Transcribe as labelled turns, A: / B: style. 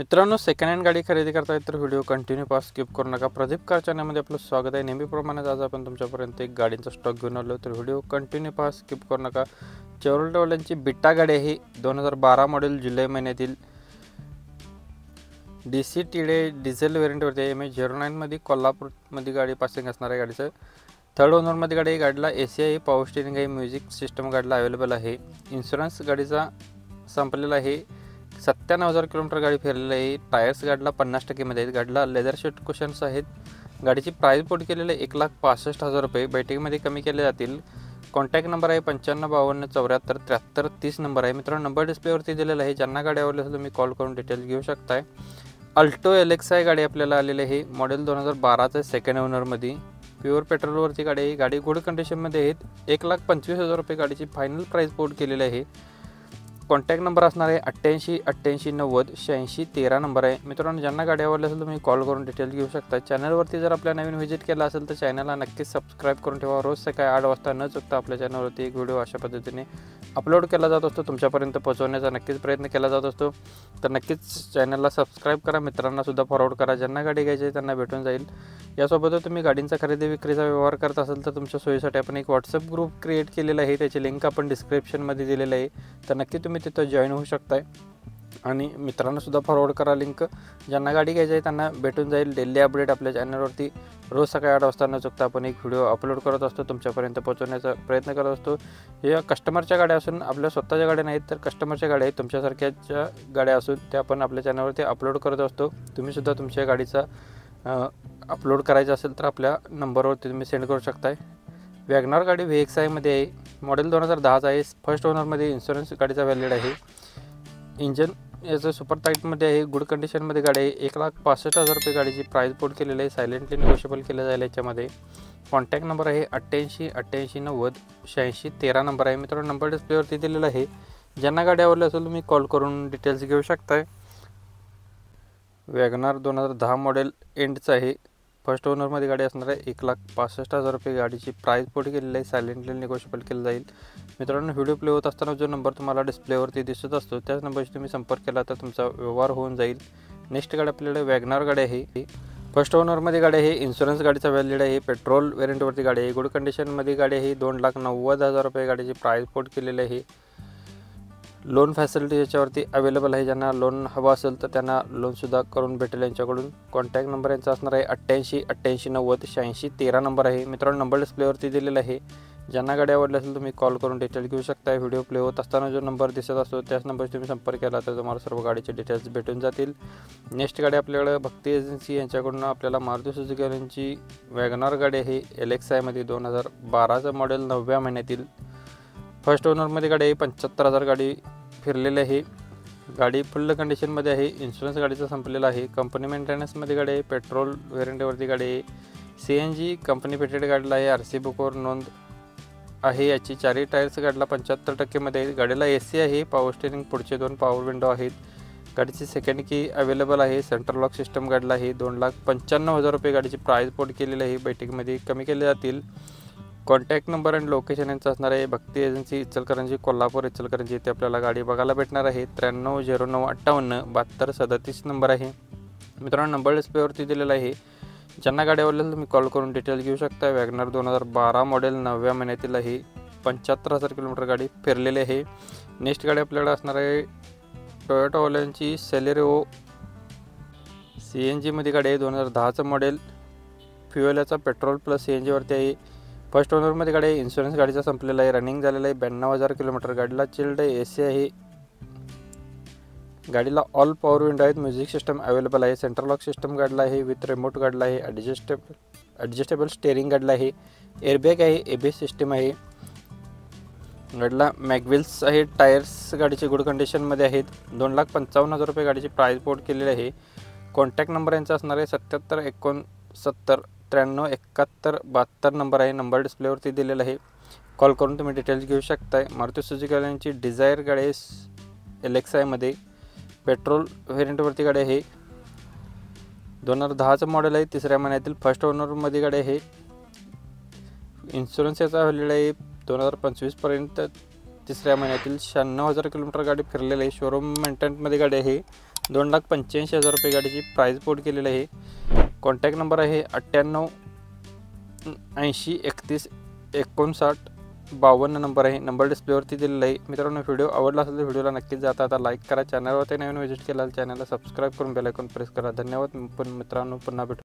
A: मित्रांनो, second hand गाडी खरेदी करताय तर व्हिडिओ कंटिन्यू पास स्किप करू नका। प्रदीप कार चॅनलमध्ये आपलं स्वागत आहे। नेहमीप्रमाणे आज आपण तुमच्यापर्यंत एक गाडीचा स्टॉक घेऊन आलो, तर व्हिडिओ कंटिन्यू पास स्किप करू नका। चेव्हरोलेटवाल्यांची बिट्टा गाडी आहे, 2012 मॉडेल, जुलै महिन्यातील DC टीडे डिझेल व्हेरियंटवरती आहे। MH09 मध्ये कोल्हापूरमध्ये गाडी पासिंग असणार आहे। गाडीचं थर्ड ओनरमध्ये गाडी आहे। गाडीला AC आहे, पॉवर स्टीअरिंग आहे, म्युझिक सिस्टम गाडीला अवेलेबल आहे। इन्शुरन्स गाडीचा संपलेला आहे। 97,000 किलोमीटर गाडी फिरलेली आहे। टायर्स गाडीला 50% मध्ये आहेत। गाडीला लेदर शीट कुशन्स आहेत। गाडीची प्राइस पोट केलेली आहे 1,65,000 रुपये। बैठकीमध्ये कमी केले जातील। कॉन्टॅक्ट नंबर आहे 9552747330 नंबर आहे। मित्रांनो, नंबर डिस्प्लेवरती दिलेला आहे। ज्यांना गाडी आवडली असेल तुम्ही कॉल करून डिटेल्स घेऊ शकताय। अल्टो LXi गाडी आपल्याला आलेली आहे। मॉडेल 2012चं सेकंड ओनरमध्ये प्युअर पेट्रोलवरती गाडी आहे। गाडी गुड कंडिशनमध्ये आहेत। 1,25,000 रुपये गाडीची फायनल प्राइस पोट केलेली आहे। कॉन्टॅक्ट नंबर असणार आहे 8888908613 नंबर आहे। मित्रांनो, ज्यांना गाडी आवडली असेल तुम्ही कॉल करून डिटेल्स घेऊ शकता। चॅनलवरती जर आपल्या नवीन व्हिजिट केला असेल तर चॅनलला नक्कीच सबस्क्राईब करून ठेवा। रोज सकाळी 8 वाजता न चुकता आपल्या चॅनलवरती एक व्हिडिओ अशा पद्धतीने अपलोड केला जात असतो, तुमच्यापर्यंत पोहोचवण्याचा नक्कीच प्रयत्न केला जात असतो। तर नक्कीच चॅनलला सबस्क्राईब करा, मित्रांना सुद्धा फॉरवर्ड करा। ज्यांना गाडी घ्यायची आहे त्यांना भेटून जाईल। यासोबत तुम्ही गाडींचा खरेदी विक्रीचा व्यवहार करत असाल तर तुमच्या सोयीसाठी आपण एक व्हॉट्सअप ग्रुप क्रिएट केलेला आहे। त्याची लिंक आपण डिस्क्रिप्शनमध्ये दिलेली आहे, तर नक्की तुम्ही तिथं जॉईन होऊ शकताय आणि मित्रांना सुद्धा फॉरवर्ड करा लिंक। ज्यांना गाडी घ्यायची आहे त्यांना भेटून जाईल। डेली अपडेट आपल्या चॅनलवरती रोज सकाळी 8 वाजता न चुकता आपण एक व्हिडिओ अपलोड करत असतो, तुमच्यापर्यंत पोहोचवण्याचा प्रयत्न करत असतो। या कस्टमरच्या गाड्या असून आपल्या स्वतःच्या गाड्या नाहीत, तर कस्टमरच्या गाड्या आहेत, तुमच्यासारख्याच्या गाड्या असून त्या आपण आपल्या चॅनलवरती अपलोड करत असतो। तुम्ही सुद्धा तुमच्या गाडीचा अपलोड करायचा असेल तर आपल्या नंबरवरती तुम्ही सेंड करू शकताय। वॅगनर गाडी VXi मध्ये आहे। मॉडेल 2010चा आहे। फर्स्ट ओनरमध्ये इन्शुरन्स गाडीचा व्हॅलिड आहे। इंजन याचं सुपर टाईटमध्ये आहे। गुड कंडिशनमध्ये गाडी आहे। 1,65,000 रुपये गाडीची प्राइस पोट केलेली आहे। सायलेंटली निगोशिएबल केलं जाईल याच्यामध्ये। कॉन्टॅक्ट नंबर आहे 8888908613 नंबर आहे। मित्रांनो, नंबर डिस्प्लेवरती दिलेला आहे। ज्यांना गाडी आवडली असेल तुम्ही कॉल करून डिटेल्स घेऊ शकताय। वॅगनर 2010 मॉडेल एंडचं आहे। फर्स्ट ओनरमध्ये गाडी असणार आहे। 1,65,000 रुपये गाडीची प्राइस पोट केलेली आहे। सायलेंटली निगोशिएबल केलं जाईल। मित्रांनो, व्हिडिओ प्ले होत असताना जो नंबर तुम्हाला डिस्प्लेवरती दिसत असतो त्याच नंबरशी तुम्ही संपर्क केला तर तुमचा व्यवहार होऊन जाईल। नेक्स्ट गाडी आपल्याकडे वॅगनर गाडी आहे। फर्स्ट ओनरमध्ये गाडी आहे। इन्शुरन्स गाडीचा व्हॅलिड आहे। पेट्रोल व्हेरियंटवरती गाडी आहे। गुड कंडिशनमध्ये गाडी आहे। 2,90,000 रुपये गाडीची प्राइस पोट केलेली आहे। लोन फॅसिलिटी याच्यावरती अवेलेबल आहे। ज्यांना लोन हवं असेल तर त्यांना लोनसुद्धा करून भेटेल यांच्याकडून। कॉन्टॅक्ट नंबर यांचा असणार आहे 8888908613 नंबर आहे। मित्रांनो, नंबर डिस्प्लेवरती दिलेला आहे। ज्यांना गाडी आवडली असेल तुम्ही कॉल करून डिटेल घेऊ शकता। व्हिडिओ प्ले होत असताना जो नंबर दिसत असतो त्याच नंबरशी तुम्ही संपर्क केला तर तुम्हाला सर्व गाडीचे डिटेल्स भेटून जातील। नेक्स्ट गाडी आपल्याकडे भक्ती एजन्सी यांच्याकडून आपल्याला मारुती सुझुकी यांची वॅगनर गाडी आहे। LXi मध्ये 2012चं मॉडेल 9व्या महिन्यातील। फर्स्ट ओनरमध्ये गाडी आहे। 75,000 गाडी फिरलेली आहे। गाडी फुल कंडिशनमध्ये आहे। इन्शुरन्स गाडीचा संपलेला आहे। कंपनी मेंटेनन्समध्ये गाडी आहे। पेट्रोल व्हेरियंटवरती गाडी आहे। CNG कंपनी फिटेड गाडीला आहे। RC बुकवर नोंद आहे याची। चारही टायर्स गाडीला 75% मध्ये आहेत। गाडीला AC आहे। पॉवर स्टीअरिंग, पुढचे 2 पॉवर विंडो आहेत। गाडीची सेकंड की अवेलेबल आहे। सेंट्रल लॉक सिस्टम गाडीला आहे। 2,95,000 रुपये गाडीची प्राइस पोट केलेली आहे। बैठकीमध्ये कमी केले जातील। कॉन्टॅक्ट नंबर आणि लोकेशन यांचं असणार आहे भक्ती एजन्सी इचलकरंजी, कोल्हापूर इचलकरंजी येथे आपल्याला गाडी बघायला भेटणार आहे। 9309587237 नंबर आहे। मित्रांनो, नंबर डिस्प्लेवरती दिलेला आहे। ज्यांना गाडी आवडली तुम्ही कॉल करून डिटेल घेऊ शकता। वॅगनर 2012 मॉडेल 9व्या महिन्यातील आहे। 75,000 किलोमीटर गाडी फिरलेली आहे। नेक्स्ट गाडी आपल्याकडे असणार आहे टोयोटावाल्यांची सेलेरिओ CNG मध्ये गाडी आहे। 2010चं मॉडेल फ्युएल याचा पेट्रोल प्लस CNG वरती आहे। फर्स्ट ओनरमध्ये गाडी आहे। इन्शुरन्स गाडीचा संपलेला आहे। रनिंग झालेला आहे 92,000 किलोमीटर। गाडीला चिल्ड AC आहे। गाडीला ऑल पॉवर विंडो आहेत। म्युझिक सिस्टम अवेलेबल आहे। सेंट्रल लॉक सिस्टम गाडीला आहे। विथ रिमोट गाडीला आहे। ॲडजस्टेबल स्टेअरिंग गाडीला आहे। एअरबॅग आहे। ABS सिस्टम आहे। गाडीला मॅगविल्स आहे। टायर्स गाडीचे गुड कंडिशनमध्ये आहेत। 2,55,000 रुपये गाडीची प्राइस पोट केलेली आहे। कॉन्टॅक्ट नंबर यांचा असणार आहे 7769739172 नंबर आहे। नंबर डिस्प्लेवरती दिलेला आहे। कॉल करून तुम्ही डिटेल्स घेऊ शकताय। मारुती सुझुकी यांची डिझायर गाडी आहे। LXi मध्ये पेट्रोल व्हेरियंटवरती गाडी आहे। 2010चं मॉडेल आहे। 3ऱ्या महिन्यातील। फर्स्ट ओनरमध्ये गाडी आहे। इन्शुरन्स याचा व्हॅलिड आहे 2025 पर्यंत। 3ऱ्या महिन्यातील 96,000 किलोमीटर गाडी फिरलेली आहे। शोरूम मेंटेनन्समध्ये गाडी आहे। 2,85,000 रुपये गाडीची प्राईस पोट केलेली आहे। कॉन्टॅक्ट नंबर आहे 98 80 31 59 52 नंबर आहे। नंबर डिस्प्लेवरती दिलेला आहे। मित्रांनो, व्हिडिओ आवडला असेल तर व्हिडिओला नक्कीच जाता लाईक करा। चॅनलवरती नवीन व्हिजिट केला चॅनलला सबस्क्राईब करून बेल आयकॉन प्रेस करा। धन्यवाद मित्रांनो, पुन्हा भेटू।